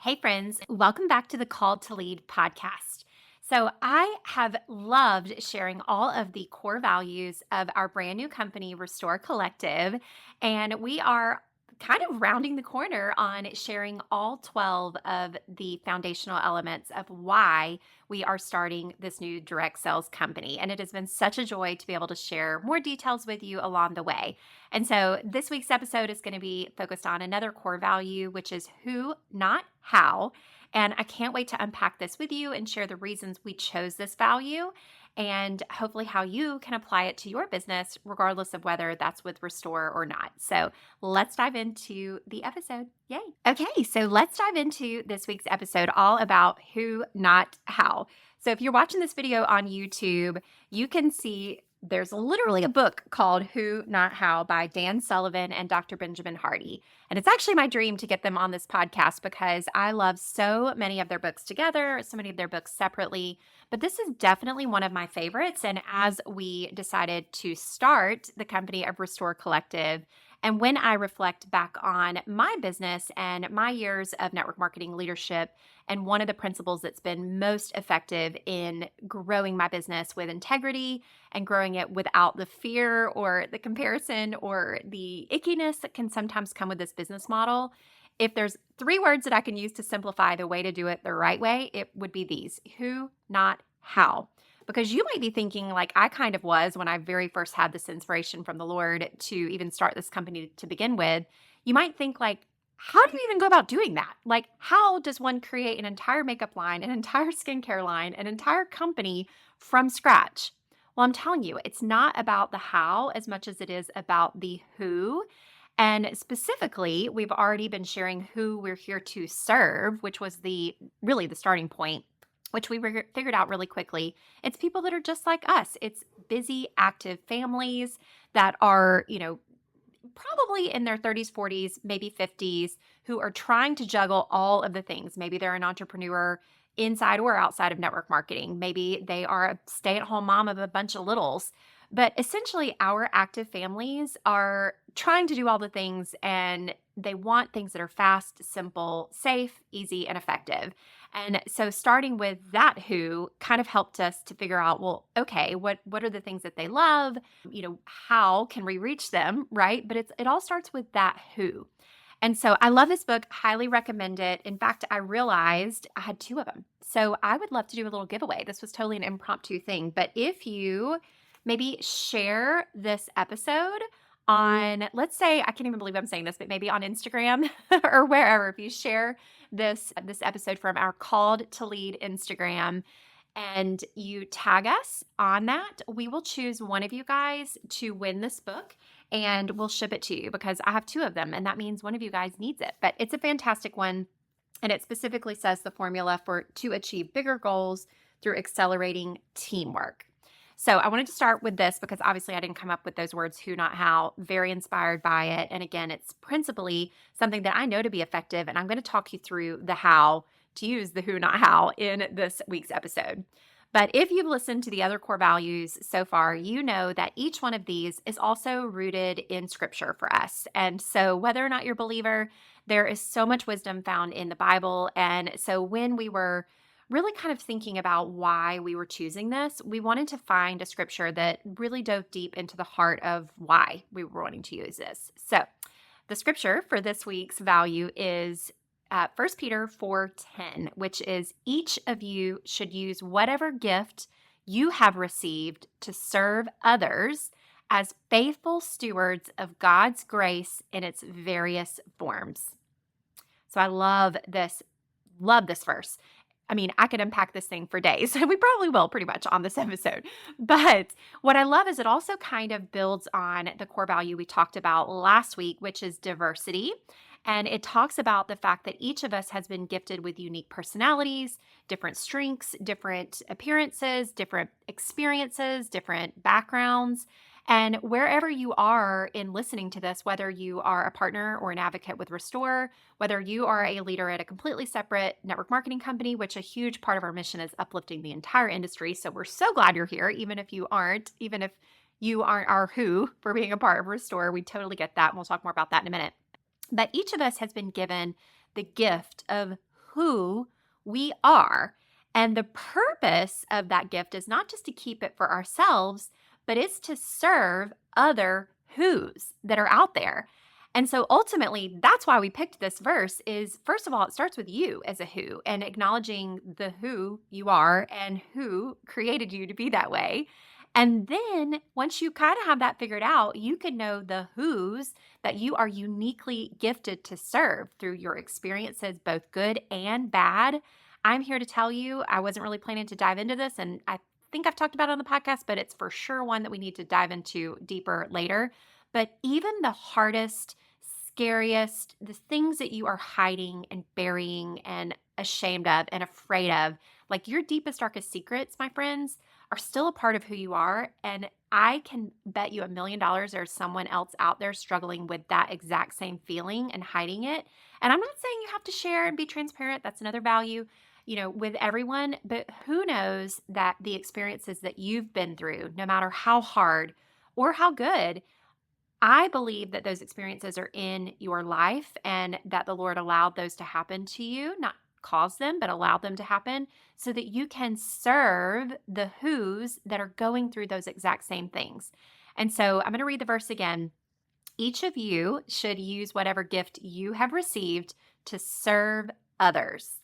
Hey, friends, welcome back to the Called to Lead podcast. So, I have loved sharing all of the core values of our brand new company, Restore Collective. And we are kind of rounding the corner on sharing all 12 of the foundational elements of why we are starting this new direct sales company. And it has been such a joy to be able to share more details with you along the way. And so this week's episode is going to be focused on another core value, which is who, not how. And I can't wait to unpack this with you and share the reasons we chose this value and hopefully how you can apply it to your business, regardless of whether that's with Restore or not. So let's dive into the episode. Yay. Okay, so let's dive into this week's episode all about who, not how. So if you're watching this video on YouTube, you can see there's literally a book called Who, Not How by Dan Sullivan and Dr. Benjamin Hardy. And it's actually my dream to get them on this podcast because I love so many of their books together, so many of their books separately. But this is definitely one of my favorites. And as we decided to start the company of Restore Collective, and when I reflect back on my business and my years of network marketing leadership, and one of the principles that's been most effective in growing my business with integrity and growing it without the fear or the comparison or the ickiness that can sometimes come with this business model. If there's three words that I can use to simplify the way to do it the right way, it would be these: who, not how. Because you might be thinking, like I kind of was when I very first had this inspiration from the Lord to even start this company to begin with. You might think, like, how do you even go about doing that? Like, how does one create an entire makeup line, an entire skincare line, an entire company from scratch? Well, I'm telling you, it's not about the how as much as it is about the who. And specifically, we've already been sharing who we're here to serve, which was really the starting point, which we figured out really quickly. It's people that are just like us. It's busy, active families that are, probably in their 30s, 40s, maybe 50s, who are trying to juggle all of the things. Maybe they're an entrepreneur inside or outside of network marketing. Maybe they are a stay at home mom of a bunch of littles. But essentially, our active families are trying to do all the things, and they want things that are fast, simple, safe, easy, and effective. And so starting with that who kind of helped us to figure out, well, okay, what are the things that they love? How can we reach them, right? But it all starts with that who. And so I love this book, highly recommend it. In fact, I realized I had two of them. So I would love to do a little giveaway. This was totally an impromptu thing. But if you maybe share this episode on, let's say, I can't even believe I'm saying this, but maybe on Instagram or wherever, if you share this episode from our Called to Lead Instagram and you tag us on that, we will choose one of you guys to win this book and we'll ship it to you because I have two of them and that means one of you guys needs it. But it's a fantastic one and it specifically says the formula to achieve bigger goals through accelerating teamwork. So I wanted to start with this because obviously I didn't come up with those words, who, not how, very inspired by it. And again, it's principally something that I know to be effective. And I'm going to talk you through the how to use the who, not how in this week's episode. But if you've listened to the other core values so far, you know that each one of these is also rooted in Scripture for us. And so whether or not you're a believer, there is so much wisdom found in the Bible. And so when we were really kind of thinking about why we were choosing this, we wanted to find a scripture that really dove deep into the heart of why we were wanting to use this. So the scripture for this week's value is 1 Peter 4:10, which is, each of you should use whatever gift you have received to serve others as faithful stewards of God's grace in its various forms. So I love this verse. I mean, I could unpack this thing for days. We probably will pretty much on this episode. But what I love is it also kind of builds on the core value we talked about last week, which is diversity. And it talks about the fact that each of us has been gifted with unique personalities, different strengths, different appearances, different experiences, different backgrounds. And wherever you are in listening to this, whether you are a partner or an advocate with Restore, whether you are a leader at a completely separate network marketing company, which a huge part of our mission is uplifting the entire industry. So we're so glad you're here, even if you aren't our who for being a part of Restore. We totally get that. And we'll talk more about that in a minute. But each of us has been given the gift of who we are. And the purpose of that gift is not just to keep it for ourselves, but it's to serve other who's that are out there. And so ultimately, that's why we picked this verse is first of all, it starts with you as a who and acknowledging the who you are and who created you to be that way. And then once you kind of have that figured out, you can know the who's that you are uniquely gifted to serve through your experiences, both good and bad. I'm here to tell you, I wasn't really planning to dive into this, and I think I've talked about it on the podcast, but it's for sure one that we need to dive into deeper later. But even the hardest, scariest, the things that you are hiding and burying and ashamed of and afraid of, like your deepest, darkest secrets, my friends, are still a part of who you are. And I can bet you $1,000,000 there's someone else out there struggling with that exact same feeling and hiding it. And I'm not saying you have to share and be transparent. That's another value, with everyone. But who knows that the experiences that you've been through, no matter how hard or how good, I believe that those experiences are in your life and that the Lord allowed those to happen to you, not cause them, but allowed them to happen so that you can serve the who's that are going through those exact same things. And so I'm going to read the verse again. Each of you should use whatever gift you have received to serve others.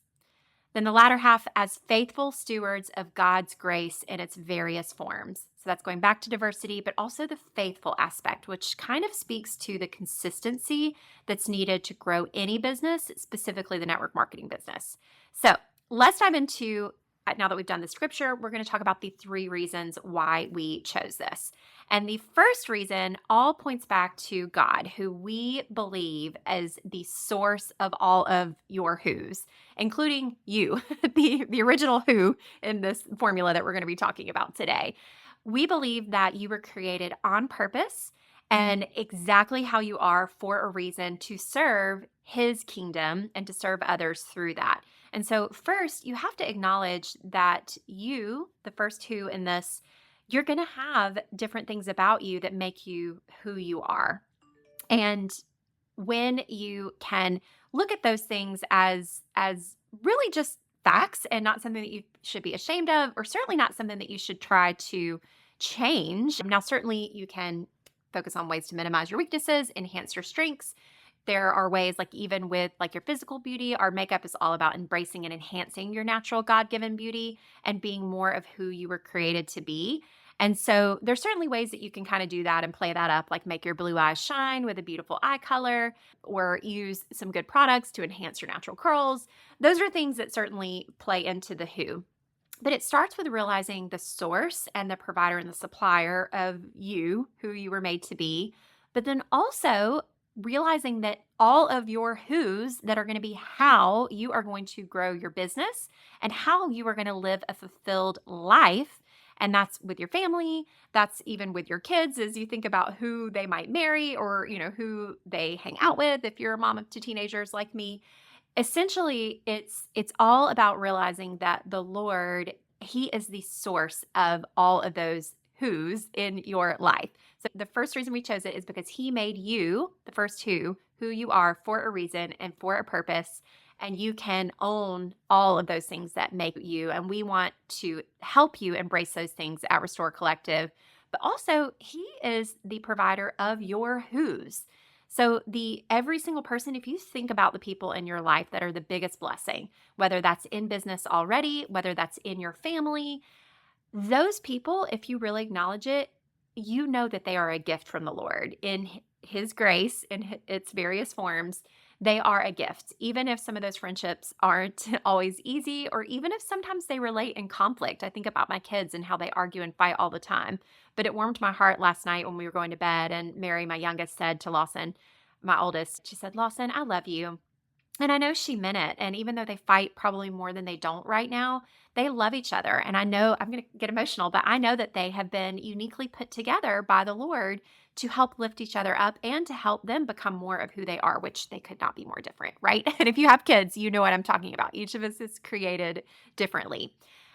Then the latter half as faithful stewards of God's grace in its various forms. So that's going back to diversity, but also the faithful aspect, which kind of speaks to the consistency that's needed to grow any business, specifically the network marketing business. So let's dive into, now that we've done the scripture, we're going to talk about the 3 reasons why we chose this. And the first reason all points back to God, who we believe as the source of all of your who's, including you, the original who in this formula that we're going to be talking about today. We believe that you were created on purpose and exactly how you are for a reason to serve his kingdom and to serve others through that. And so first, you have to acknowledge that you, the first who in this, you're going to have different things about you that make you who you are. And when you can look at those things as really just facts and not something that you should be ashamed of, or certainly not something that you should try to change. Now, certainly you can focus on ways to minimize your weaknesses, enhance your strengths. There are ways, like even with like your physical beauty, our makeup is all about embracing and enhancing your natural God-given beauty and being more of who you were created to be. And so there's certainly ways that you can kind of do that and play that up, like make your blue eyes shine with a beautiful eye color or use some good products to enhance your natural curls. Those are things that certainly play into the who. But it starts with realizing the source and the provider and the supplier of you, who you were made to be, but then also realizing that all of your who's that are going to be how you are going to grow your business and how you are going to live a fulfilled life. And that's with your family. That's even with your kids as you think about who they might marry or, who they hang out with if you're a mom to teenagers like me. Essentially, it's all about realizing that the Lord, he is the source of all of those who's in your life. So the first reason we chose it is because he made you, the first who you are for a reason and for a purpose. And you can own all of those things that make you. And we want to help you embrace those things at Restore Collective. But also, he is the provider of your who's. So every single person, if you think about the people in your life that are the biggest blessing, whether that's in business already, whether that's in your family, those people, if you really acknowledge it, you know that they are a gift from the Lord in his grace in its various forms. They are a gift, even if some of those friendships aren't always easy, or even if sometimes they relate in conflict. I think about my kids and how they argue and fight all the time. But it warmed my heart last night when we were going to bed, and Mary, my youngest, said to Lawson, my oldest, she said, "Lawson, I love you." And I know she meant it. And even though they fight probably more than they don't right now, they love each other. And I know I'm going to get emotional, but I know that they have been uniquely put together by the Lord to help lift each other up and to help them become more of who they are, which they could not be more different, right? And if you have kids, you know what I'm talking about. Each of us is created differently.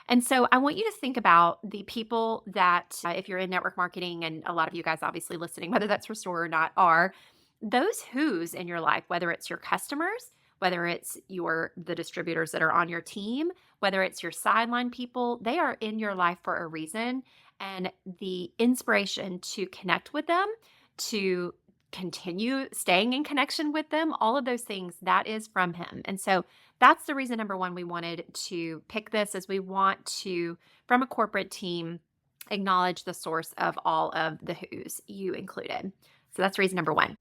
And so I want you to think about the people that, if you're in network marketing, and a lot of you guys obviously listening, whether that's Restore or not, are those who's in your life, whether it's your customers, whether it's the distributors that are on your team, whether it's your sideline people, they are in your life for a reason. And the inspiration to connect with them, to continue staying in connection with them, all of those things, that is from him. And so that's the reason number one we wanted to pick this, is we want to, from a corporate team, acknowledge the source of all of the who's, you included. So that's reason number one.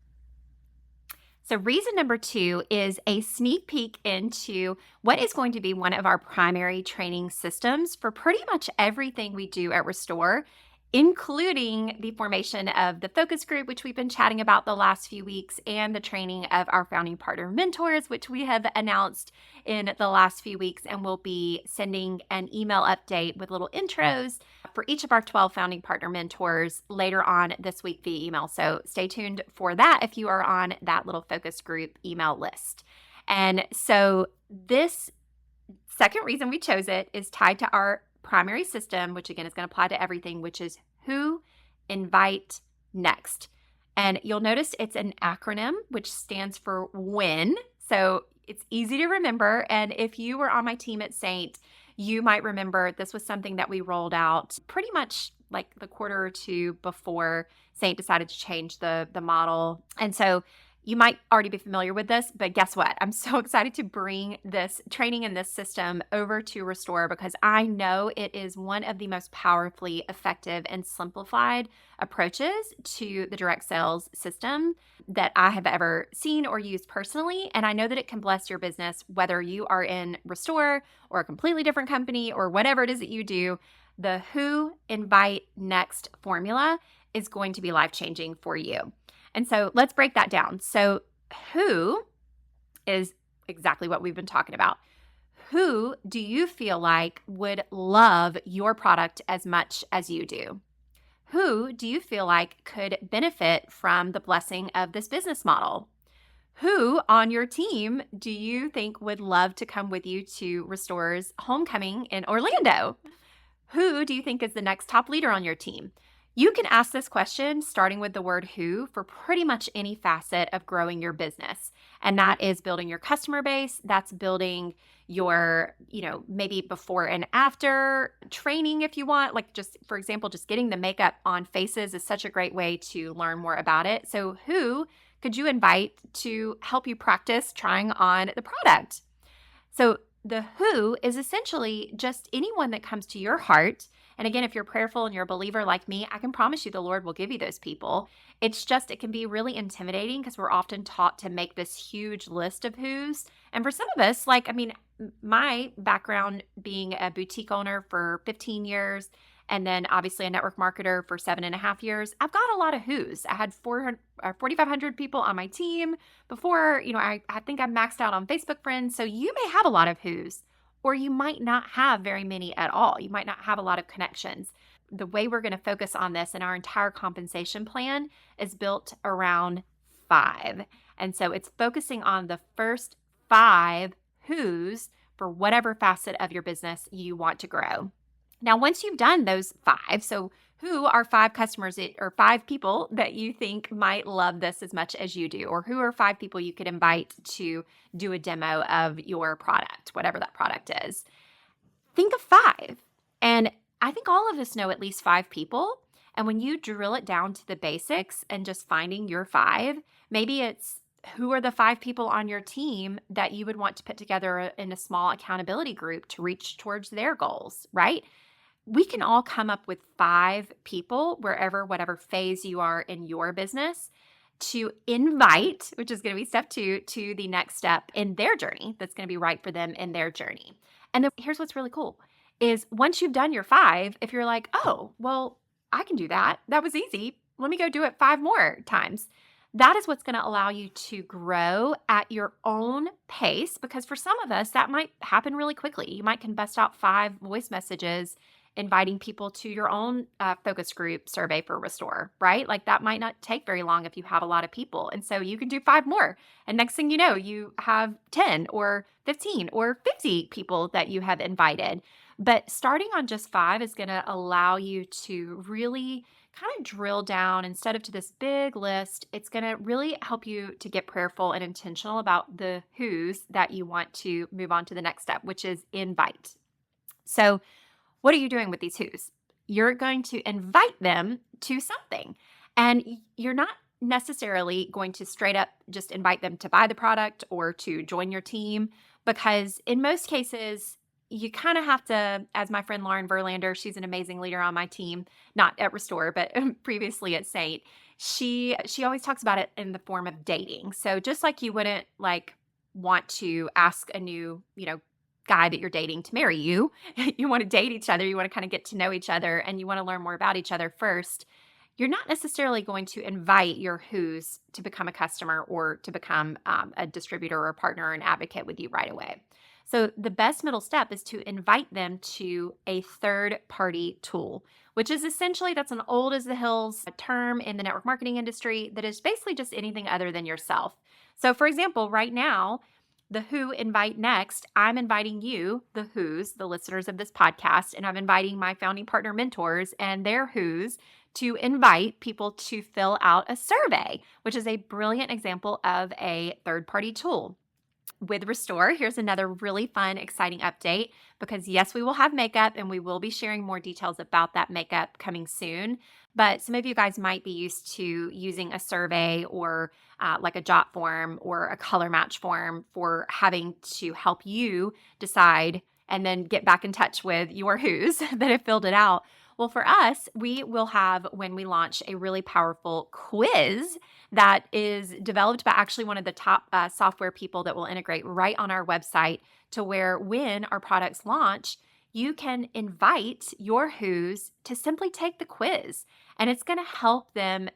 So, reason number two is a sneak peek into what is going to be one of our primary training systems for pretty much everything we do at Restore, including the formation of the focus group, which we've been chatting about the last few weeks, and the training of our founding partner mentors, which we have announced in the last few weeks. And we'll be sending an email update with little intros for each of our 12 founding partner mentors later on this week via email. So stay tuned for that if you are on that little focus group email list. And so this second reason we chose it is tied to our primary system, which again is going to apply to everything, which is who, invite, next. And you'll notice it's an acronym, which stands for WIN. So it's easy to remember. And if you were on my team at Saint, you might remember this was something that we rolled out pretty much like the quarter or two before Saint decided to change the model. And so you might already be familiar with this, but guess what? I'm so excited to bring this training and this system over to Restore, because I know it is one of the most powerfully effective and simplified approaches to the direct sales system that I have ever seen or used personally. And I know that it can bless your business, whether you are in Restore or a completely different company or whatever it is that you do. The who, invite, next formula is going to be life-changing for you. And so let's break that down. So who is exactly what we've been talking about. Who do you feel like would love your product as much as you do? Who do you feel like could benefit from the blessing of this business model? Who on your team do you think would love to come with you to Restore's homecoming in Orlando? Who do you think is the next top leader on your team? You can ask this question starting with the word who for pretty much any facet of growing your business. And that is building your customer base. That's building your, maybe before and after training if you want. Like just, for example, just getting the makeup on faces is such a great way to learn more about it. So who could you invite to help you practice trying on the product? So the who is essentially just anyone that comes to your heart. And again, if you're prayerful and you're a believer like me, I can promise you the Lord will give you those people. It's just, it can be really intimidating because we're often taught to make this huge list of who's. And for some of us, my background being a boutique owner for 15 years, and then obviously a network marketer for 7.5 years, I've got a lot of who's. I had 4,500 people on my team before, I think I'm maxed out on Facebook friends. So you may have a lot of who's. Or you might not have very many at all. You might not have a lot of connections. The way we're going to focus on this and our entire compensation plan is built around 5. And so it's focusing on the first 5 who's for whatever facet of your business you want to grow. Now, once you've done those 5, so who are 5 customers or 5 people that you think might love this as much as you do? Or who are 5 people you could invite to do a demo of your product, whatever that product is? Think of 5. And I think all of us know at least 5 people. And when you drill it down to the basics and just finding your 5, maybe it's who are the 5 people on your team that you would want to put together in a small accountability group to reach towards their goals, right? We can all come up with 5 people, whatever phase you are in your business, to invite, which is going to be step 2, to the next step in their journey that's going to be right for them in their journey. And then here's what's really cool is once you've done your 5, if you're like, oh, well, I can do that. That was easy. Let me go do it 5 more times. That is what's going to allow you to grow at your own pace, because for some of us, that might happen really quickly. You might can bust out 5 voice messages inviting people to your own focus group survey for Restore, right? Like that might not take very long if you have a lot of people. And so you can do 5 more. And next thing you know, you have 10 or 15 or 50 people that you have invited. But starting on just 5 is going to allow you to really kind of drill down instead of to this big list. It's going to really help you to get prayerful and intentional about the who's that you want to move on to the next step, which is invite. So, what are you doing with these who's? You're going to invite them to something. And you're not necessarily going to straight up just invite them to buy the product or to join your team, because in most cases, you kind of have to, as my friend Lauren Verlander, she's an amazing leader on my team, not at Restore, but previously at Saint. She always talks about it in the form of dating. So just like you wouldn't like want to ask a new, guy that you're dating to marry you, you want to date each other, you want to kind of get to know each other, and you want to learn more about each other first. You're not necessarily going to invite your who's to become a customer or to become a distributor or a partner or an advocate with you right away. So the best middle step is to invite them to a third party tool, which is essentially, that's an old as the hills term in the network marketing industry that is basically just anything other than yourself. So for example, right now, the who invite next, I'm inviting you, the who's, the listeners of this podcast, and I'm inviting my founding partner mentors and their who's to invite people to fill out a survey, which is a brilliant example of a third party tool. With Restore, here's another really fun, exciting update because, yes, we will have makeup and we will be sharing more details about that makeup coming soon. But some of you guys might be used to using a survey or like a jot form or a color match form for having to help you decide and then get back in touch with your who's that have filled it out. Well, for us, we will have, when we launch, a really powerful quiz that is developed by actually one of the top software people that will integrate right on our website, to where when our products launch, you can invite your who's to simply take the quiz. And it's going to help them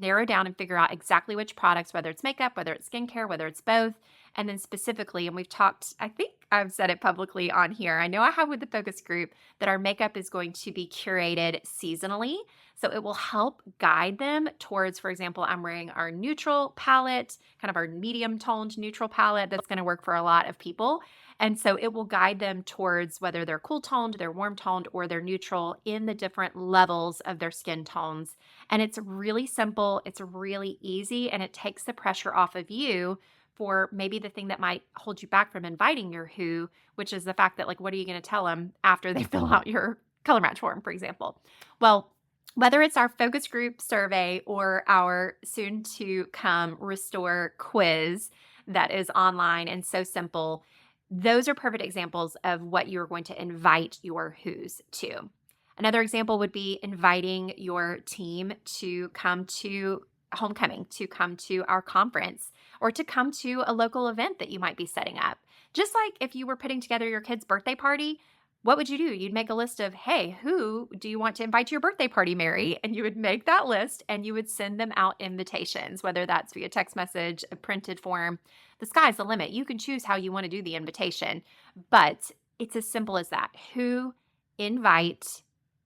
narrow down and figure out exactly which products, whether it's makeup, whether it's skincare, whether it's both. And then specifically, and we've talked, I think I've said it publicly on here, I know I have with the focus group, that our makeup is going to be curated seasonally. So it will help guide them towards, for example, I'm wearing our neutral palette, kind of our medium toned neutral palette that's going to work for a lot of people. And so it will guide them towards whether they're cool toned, they're warm toned, or they're neutral in the different levels of their skin tones. And it's really simple, it's really easy, and it takes the pressure off of you for maybe the thing that might hold you back from inviting your who, which is the fact that, like, what are you going to tell them after they fill out your color match form, for example? Well, whether it's our focus group survey or our soon to come Restore quiz that is online and so simple, those are perfect examples of what you're going to invite your who's to. Another example would be inviting your team to come to homecoming, to come to our conference, or to come to a local event that you might be setting up. Just like if you were putting together your kid's birthday party, what would you do? You'd make a list of, hey, who do you want to invite to your birthday party, Mary? And you would make that list and you would send them out invitations, whether that's via text message, a printed form. The sky's the limit. You can choose how you want to do the invitation, but it's as simple as that. Who invite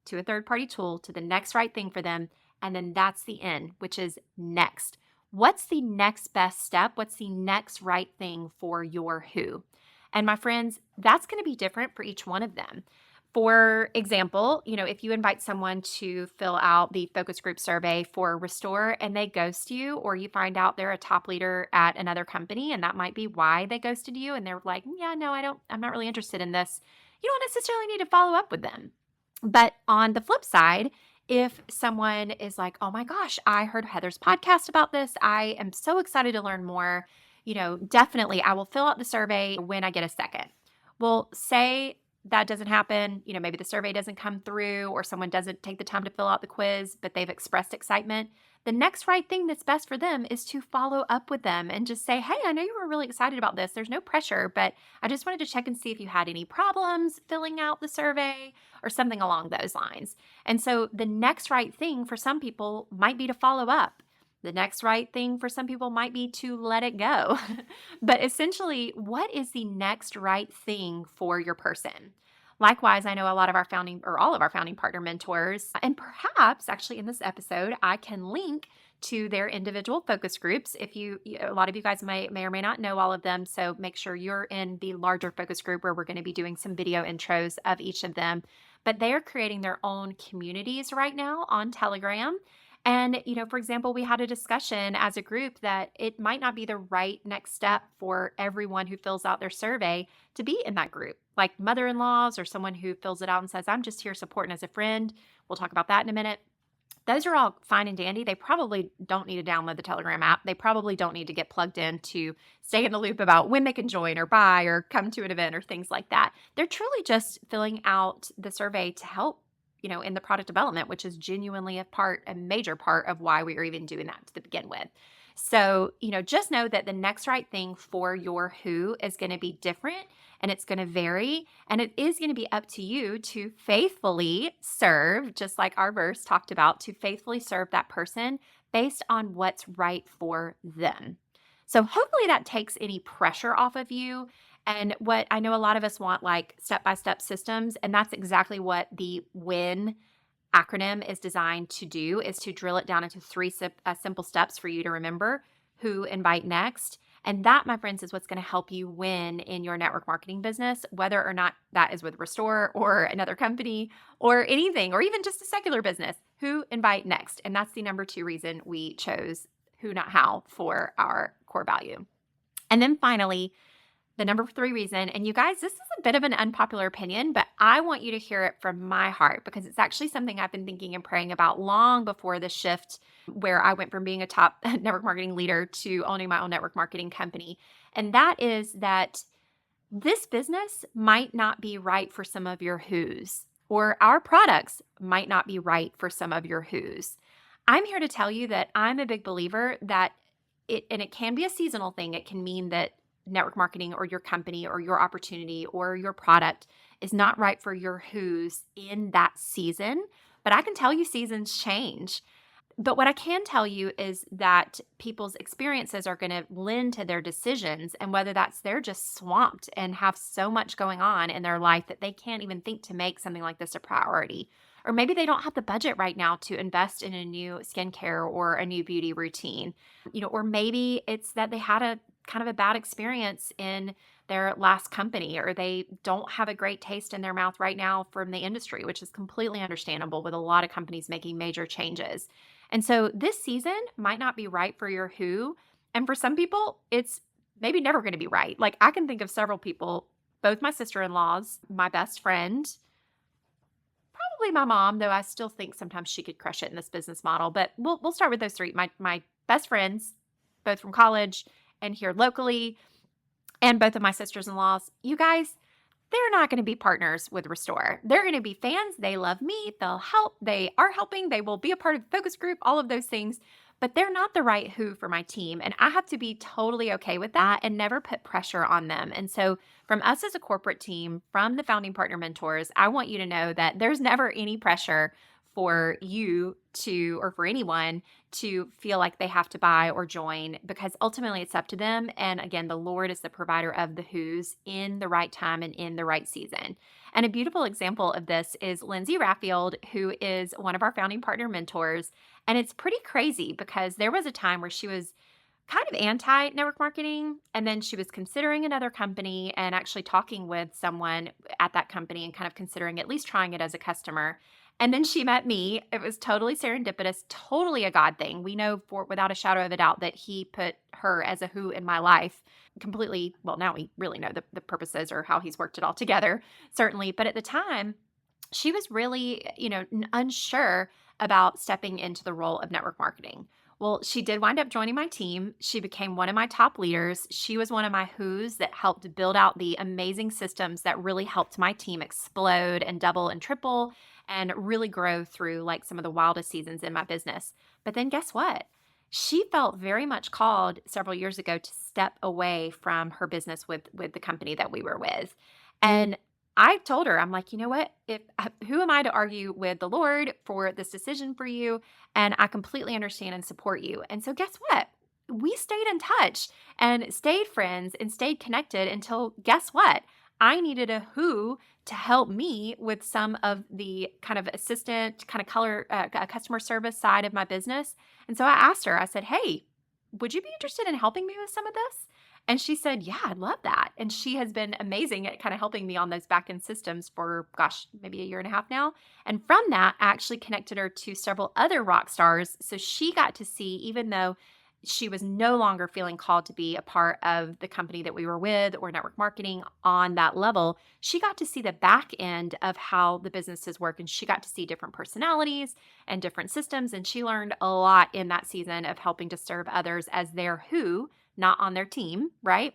to a third party tool to the next right thing for them. And then that's the N, which is next. What's the next best step? What's the next right thing for your who? And my friends, that's going to be different for each one of them. For example, if you invite someone to fill out the focus group survey for Restore and they ghost you, or you find out they're a top leader at another company and that might be why they ghosted you, and they're like, yeah, no, I'm not really interested in this. You don't necessarily need to follow up with them. But on the flip side, if someone is like, oh my gosh, I heard Heather's podcast about this, I am so excited to learn more, definitely I will fill out the survey when I get a second. Well, say that doesn't happen, maybe the survey doesn't come through or someone doesn't take the time to fill out the quiz, but they've expressed excitement. The next right thing that's best for them is to follow up with them and just say, hey, I know you were really excited about this. There's no pressure, but I just wanted to check and see if you had any problems filling out the survey or something along those lines. And so the next right thing for some people might be to follow up. The next right thing for some people might be to let it go. But essentially, what is the next right thing for your person? Likewise, I know a lot of our founding, or all of our founding partner mentors, and perhaps actually in this episode, I can link to their individual focus groups. If a lot of you guys may or may not know all of them, so make sure you're in the larger focus group where we're going to be doing some video intros of each of them. But they are creating their own communities right now on Telegram. And, for example, we had a discussion as a group that it might not be the right next step for everyone who fills out their survey to be in that group, like mother in laws or someone who fills it out and says, I'm just here supporting as a friend. We'll talk about that in a minute. Those are all fine and dandy. They probably don't need to download the Telegram app. They probably don't need to get plugged in to stay in the loop about when they can join or buy or come to an event or things like that. They're truly just filling out the survey to help, in the product development, which is genuinely a major part of why we are even doing that to begin with. So, just know that the next right thing for your who is going to be different and it's going to vary. And it is going to be up to you to faithfully serve, just like our verse talked about, to faithfully serve that person based on what's right for them. So hopefully that takes any pressure off of you. And what I know a lot of us want, like step-by-step systems, and that's exactly what the WIN acronym is designed to do, is to drill it down into three simple steps for you to remember: who, invite, next. And that, my friends, is what's going to help you win in your network marketing business, whether or not that is with Restore or another company or anything, or even just a secular business. Who, invite, next. And that's the number 2 reason we chose who, not how for our core value. And then finally, the number 3 reason, and you guys, this is a bit of an unpopular opinion, but I want you to hear it from my heart because it's actually something I've been thinking and praying about long before the shift where I went from being a top network marketing leader to owning my own network marketing company. And that is that this business might not be right for some of your who's, or our products might not be right for some of your who's. I'm here to tell you that I'm a big believer that it can be a seasonal thing. It can mean that network marketing or your company or your opportunity or your product is not right for your who's in that season. But I can tell you seasons change. But what I can tell you is that people's experiences are going to lend to their decisions, and whether that's they're just swamped and have so much going on in their life that they can't even think to make something like this a priority. Or maybe they don't have the budget right now to invest in a new skincare or a new beauty routine. Or maybe it's that they had a kind of a bad experience in their last company, or they don't have a great taste in their mouth right now from the industry, which is completely understandable with a lot of companies making major changes. And so this season might not be right for your who. And for some people, it's maybe never going to be right. Like I can think of several people, both my sister-in-laws, my best friend, probably my mom, though I still think sometimes she could crush it in this business model. But we'll start with those 3. My best friends, both from college and here locally, and both of my sisters-in-laws, you guys, they're not going to be partners with Restore. They're going to be fans. They love me. They'll help. They are helping. They will be a part of the focus group, all of those things. But they're not the right who for my team. And I have to be totally okay with that and never put pressure on them. And so from us as a corporate team, from the founding partner mentors, I want you to know that there's never any pressure for you to, or for anyone to feel like they have to buy or join, because ultimately it's up to them. And again, the Lord is the provider of the who's in the right time and in the right season. And a beautiful example of this is Lindsay Raffield, who is one of our founding partner mentors. And it's pretty crazy because there was a time where she was kind of anti-network marketing, and then she was considering another company and actually talking with someone at that company and kind of considering at least trying it as a customer. And then she met me. It was totally serendipitous, totally a God thing. We know without a shadow of a doubt that he put her as a who in my life completely. Well, now we really know the purposes or how he's worked it all together, certainly. But at the time, she was really, unsure about stepping into the role of network marketing. Well, she did wind up joining my team. She became one of my top leaders. She was one of my who's that helped build out the amazing systems that really helped my team explode and double and triple and really grow through like some of the wildest seasons in my business. But then guess what? She felt very much called several years ago to step away from her business with the company that we were with. And I told her, I'm like, you know what? Who am I to argue with the Lord for this decision for you? And I completely understand and support you. And so guess what? We stayed in touch and stayed friends and stayed connected until guess what? I needed a who to help me with some of the kind of assistant, kind of customer service side of my business. And so I asked her, I said, "Hey, would you be interested in helping me with some of this?" And she said, "Yeah, I'd love that." And she has been amazing at kind of helping me on those back end systems for, gosh, maybe a year and a half now. And from that, I actually connected her to several other rock stars. So she got to see, even though she was no longer feeling called to be a part of the company that we were with or network marketing on that level, she got to see the back end of how the businesses work. And she got to see different personalities and different systems. And she learned a lot in that season of helping to serve others as their who, not on their team, right?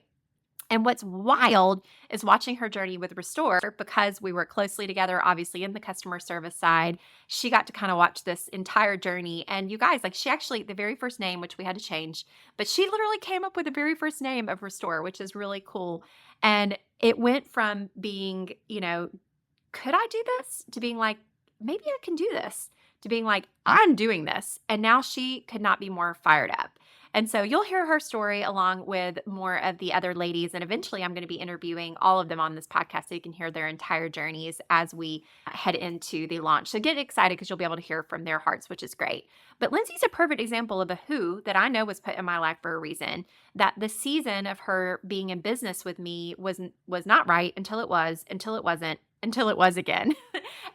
And what's wild is watching her journey with Restore, because we work closely together, obviously, in the customer service side. She got to kind of watch this entire journey. And you guys, like, she actually, the very first name, which we had to change, but she literally came up with the very first name of Restore, which is really cool. And it went from being, could I do this, to being like, maybe I can do this, to being like, I'm doing this. And now she could not be more fired up. And so you'll hear her story along with more of the other ladies. And eventually I'm going to be interviewing all of them on this podcast so you can hear their entire journeys as we head into the launch. So get excited because you'll be able to hear from their hearts, which is great. But Lindsay's a perfect example of a who that I know was put in my life for a reason. That the season of her being in business with me was not right until it was, until it wasn't, until it was again.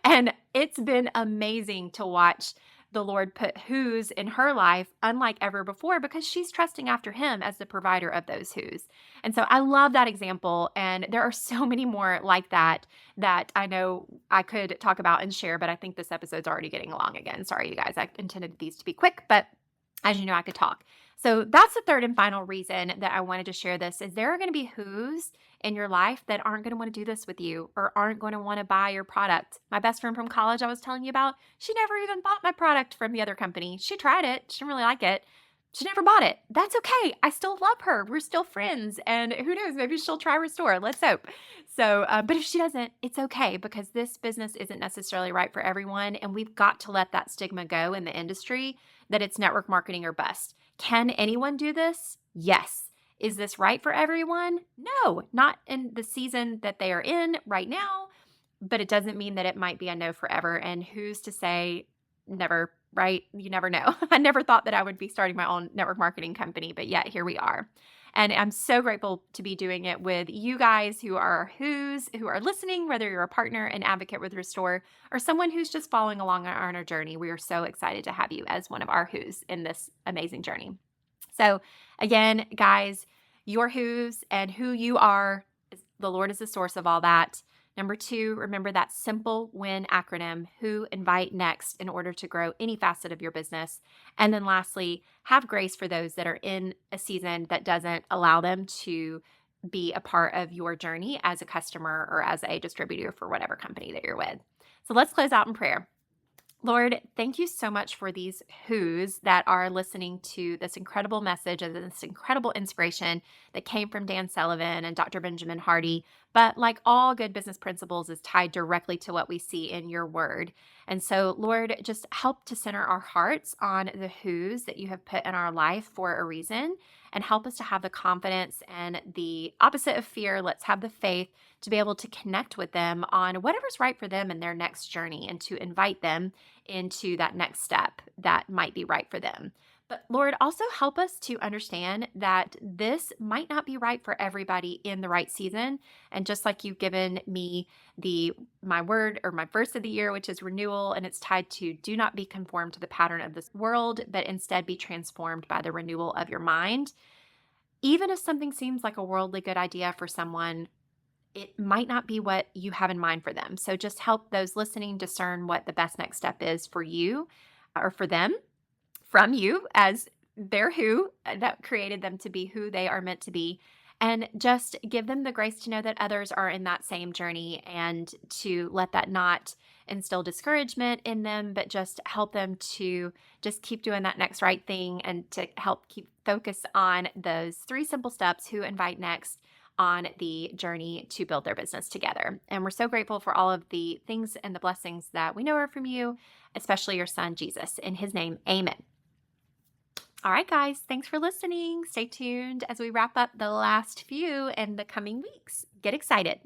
And it's been amazing to watch the Lord put who's in her life unlike ever before, because she's trusting after him as the provider of those who's. And so I love that example. And there are so many more like that I know I could talk about and share, but I think this episode's already getting long again. Sorry, you guys. I intended these to be quick, but as you know, I could talk. So that's the third and final reason that I wanted to share this is there are going to be who's in your life that aren't going to want to do this with you or aren't going to want to buy your product. My best friend from college I was telling you about, she never even bought my product from the other company. She tried it. She didn't really like it. She never bought it. That's okay. I still love her. We're still friends. And who knows, maybe she'll try Restore. Let's hope. So, but if she doesn't, it's okay, because this business isn't necessarily right for everyone. And we've got to let that stigma go in the industry that it's network marketing or bust. Can anyone do this? Yes. Is this right for everyone? No, not in the season that they are in right now, but it doesn't mean that it might be a no forever. And who's to say never, right? You never know. I never thought that I would be starting my own network marketing company, but yet here we are. And I'm so grateful to be doing it with you guys who are who are listening, whether you're a partner, an advocate with Restore, or someone who's just following along on our journey. We are so excited to have you as one of our who's in this amazing journey. So again, guys, your who's and who you are, the Lord is the source of all that. Number 2, remember that simple WIN acronym, who, invite, next, in order to grow any facet of your business. And then lastly, have grace for those that are in a season that doesn't allow them to be a part of your journey as a customer or as a distributor for whatever company that you're with. So let's close out in prayer. Lord, thank you so much for these who's that are listening to this incredible message and this incredible inspiration that came from Dan Sullivan and Dr. Benjamin Hardy. But like all good business principles, is tied directly to what we see in your word. And so, Lord, just help to center our hearts on the who's that you have put in our life for a reason, and help us to have the confidence and the opposite of fear. Let's have the faith to be able to connect with them on whatever's right for them in their next journey, and to invite them into that next step that might be right for them. But Lord, also help us to understand that this might not be right for everybody in the right season. And just like you've given me my word or my verse of the year, which is renewal, and it's tied to do not be conformed to the pattern of this world, but instead be transformed by the renewal of your mind. Even if something seems like a worldly good idea for someone, it might not be what you have in mind for them. So just help those listening discern what the best next step is for you or for them from you as their who that created them to be who they are meant to be. And just give them the grace to know that others are in that same journey, and to let that not instill discouragement in them, but just help them to just keep doing that next right thing, and to help keep focus on those 3 simple steps: who, invite, next, on the journey to build their business together. And we're so grateful for all of the things and the blessings that we know are from you, especially your son, Jesus. In his name, amen. All right, guys, thanks for listening. Stay tuned as we wrap up the last few in the coming weeks. Get excited.